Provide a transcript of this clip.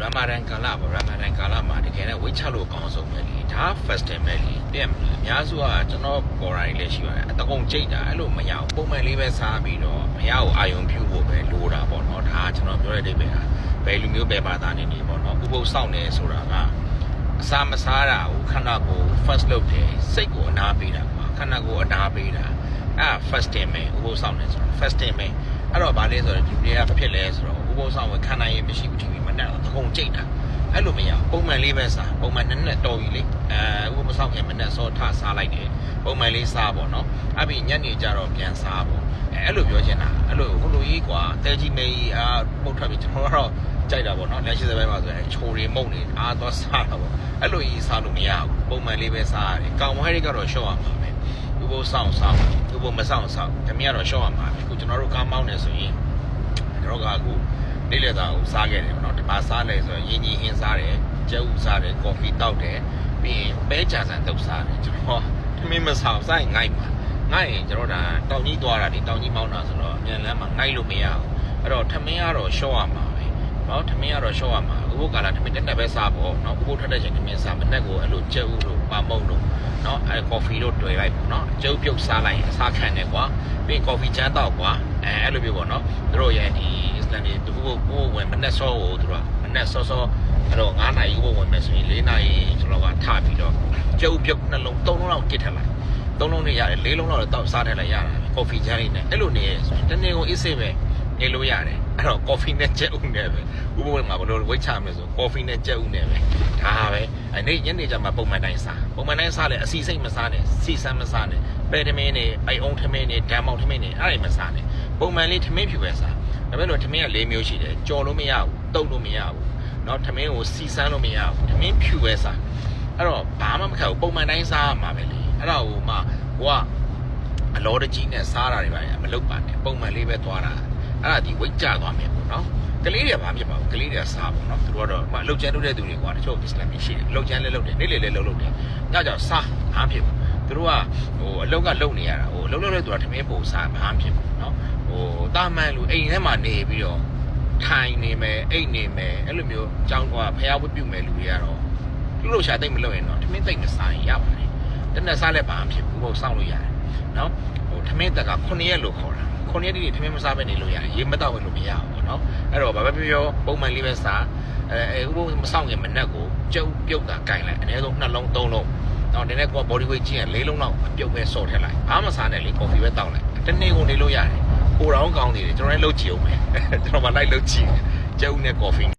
Ramadan ကာလပေါ့ Ramadan ကာလမှာတကယ်နဲ့ဝိတ်ချလို့ကောင်းဆုံးပဲလေဒါ festival ပဲလေတည့်မလားအများစုကကျွန်တော်ပေါ်လာလေးရှိပါတယ်အတကုံကြိတ်တာအဲ့လိုမရအောင်ပုံမှန်လေးပဲစားပြီးတော့မရအောင်အာယုံပြုဖို့ပဲလိုတာပေါ့နော်ဒါကျွန်တော်ပြောတဲ့အိဗယ်ဟာဘယ်လူမျိုးပဲဘာသာနေနေပေါ့နော်ဥပုသ်စောင့်နေဆိုတာကအစာမစားတာကိုခန္ဓာကိုယ် first လုပ်တယ်စိတ်ကိုအနာပေးတာကွာခန္ဓာကိုယ်အနာပေးတာအဲ့ fasting ပဲဥပုသ်စောင့်နေဆိုတာ fasting ပဲအဲ့တော့ဗာလဲဆိုတော့ဒီနေ့ကဖြစ်လဲဆိုတော့ဥပုသ်စောင့်ကိုခန္ဓာရင်မရှိဘူးဒီမနဲ့အကုန်ကြိတ်တာအဲ့လိုမရပုံမှန်လေးပဲစားပုံမှန်နဲ့တော်ပြီလေဥပုသ်စောင့်ခင်မနဲ့စောထစားလိုက်တယ်ပုံမှန်လေးစားပေါ့နော်အဲ့ပြီးညနေကျတော့ပြန်စားပေါ့အဲ့လိုပြောချင်တာအဲ့လိုဟိုလိုကြီးကွာတဲကြီးမေကြီးပုတ်ထွက်ပြီးကျွန်တော်ကတော့ကြိုက်တာပေါ့နော်လက်ရှိစပိုင်းမှာဆိုရင်ချိုတွေမုံနေအားတော့စားတာပေါ့အဲ့လိုကြီးစားလို့မရဘူးပုံမှန်လေးပဲစားရတယ်ကောင်မဟဲတွေကတော့ရှော့ရမှာပဲဥပုသ်စောင့်ဥပုသ်မစောင့်တမီးကတော့ရှော့ရမှာပဲခုကျွန်တော်တို့ကားမောင်းနေဆိုရင်ကျွန်တော်ကအခုနေ့လည်စာကိုစားခဲ့တယ်ပေါ့နော်ဒီမှာစားလဲဆိုရင်ရင်းကြီးဟင်းစားတယ်ကျဲဥစားတယ်ကော်ဖီတောက်တယ်ပြီးရင်ပဲကြာဆန်တုပ်စားတယ်ကျွန်တော်တမီးမဆောင်စားရင်ငိုက်မှာငိုက်ရင်ကျွန်တော်ဒါတောင်ကြီးသွားတာဒီတောင်ကြီးမောင်းတာဆိုတော့အမြန်လမ်းမှာငိုက်လို့မရဘူးအဲ့တော့ထမင်းကတော့ရှော့ရမှာပဲနော်ထမင်းကတော့ရှော့ရမှာဥပုသ်ကာလထမင်းတက်ပဲစားပေါ့နော်ဥပုသ်ထက်တဲ့ချိန်ထမင်းစားမနဲ့ကိုအဲ့လိုကျဲဥတို့ပါမုံတို့နော်အဲ့ကော်ဖီတို့တွေ့လိုက်ပေါ့နော်ကျုပ်ပြုတ်စားလိုက်ရင်အစားခံတယ်ကွာပြီးကော်ဖီချမ်းတောက်ကွာအဲ့လိုမျိုးပေါ့နော်တို့ရဲ့ဒီအစ္စလမ်တွေသူတို့ဝင်မနဲ့စောကိုသူတို့မနဲ့စောအဲ့တော့9နာရီဘုဝင်မယ်ဆိုရင်4နာရီကျွန်တော်ကထပြီးတော့ကျုပ်ပြုတ်နှလုံး3လုံးလောက်တစ်ထက်လိုက်3လုံးနဲ့ရတယ်4လုံးလောက်တော့စားထည့်လိုက်ရတာကော်ဖီချမ်းလေးနဲ့အဲ့လိုနေဆိုရင်တနေ့ကိုအေးဆေးပဲနေလို့ရတယ်အဲ့တော့ကော်ဖီနဲ့ကြက်ဥနဲ့ပဲဥပမာဘလို့ဝိတ်ချမယ်ဆိုကော်ဖီနဲ့ကြက်ဥနဲ့ပဲဒါပဲအဲ့နေ့ညနေကျမှပုံမှန်တိုင်းစားလဲအစီစိတ်မစားနဲ့စီစမ်းမစားနဲ့ပဲထမင်းနဲ့အိုင်အောင်ထမင်းနဲ့ဓာမောင်ထမင်းနဲ့အဲ့ဒါမစားနဲ့ပုံမှန်လေးထမင်းဖြူပဲစားဒါပေမဲ့လို့ထမင်းက4မျိုးရှိတယ်ကြော်လို့မရဘူးတုပ်လို့မရဘူးเนาะထမင်းကိုစီစမ်းလို့မရဘူးထမင်းဖြူပဲစားအဲ့တော့ဘာမှမခက်ဘူးပုံမှန်တိုင်းစားရမှာပဲလေအဲ့ဒါဟိုမှကိုကအလောတကြီးနဲ့စားတာတွေပါမလုပ်ပါနဲ့ပုံမှန်လေးပဲသွားတာအဲ့ဒါဒီဝိတ်ကြသွားမယ်ပေါ့နော်ကလေးတွေဘာဖြစ်ပါဘူးကလေးတွေစားပေါ့နော်သူတို့ကတော့အလုပ်ကျန်းလုပ်တဲ့သူတွေကွာတချို့အစ္စလာမ်ကြီးရှိတယ်အလုပ်ကျန်းလည်းလုပ်တယ်နေ့လေလည်းလုပ်တယ်ညကြောင်စားအားဖြစ်ဘူးသူတို့ကဟိုအလုပ်ကလုပ်နေရတာဟိုအလုပ်လုပ်တဲ့သူကထမင်းပုံစားမအားဖြစ်ဘူးနော်ဟိုတာမန်လူအိမ်ထဲမှာနေပြီးတော့ထိုင်နေမယ်အိတ်နေမယ်အဲ့လိုမျိုးကြောင်းကွာဖျားဝတ်ပြုမယ်လူတွေကတော့သူတို့ရှာတိတ်မလုပ်ရင်တော့ထမင်းတိတ်မစားရင်ရပါတယ်တနက်စားလည်းဘာမှဖြစ်ဘူးဟိုစောင့်လို့ရတယ်နော်ဟိုထမင်းတက်က9ရက်လို့ခေါ်တာ9ရက်တိတိထမင်းမစားဘဲနေလို့ရတယ်ရေမတောက်ဘဲလို့မရဘူးပေါ့နော်အဲ့တော့ဘာပဲပြောပုံမှန်လေးပဲစားဥပုသ်မဆောင်ခင်မနက်ကိုကျုပ်ပြုတ်တာကင်လိုက်အနည်းဆုံး2လုံး3လုံးတော့ဒီနေ့ကို body weight ကြီးရင်4လုံးလောက်ပြုတ်ပဲစော်ထည့်လိုက်ဘာမှမစားနဲ့လေကော်ဖီပဲတောက်လိုက်တနေ့ကိုနေလို့ရတယ်ဟိုတောင်ကောင်းနေတယ်ကျွန်တော်လည်းလှုပ်ကြည့်အောင်မယ်ကျွန်တော်မှလိုက်လှုပ်ကြည့်ကျုပ်နဲ့ကော်ဖီ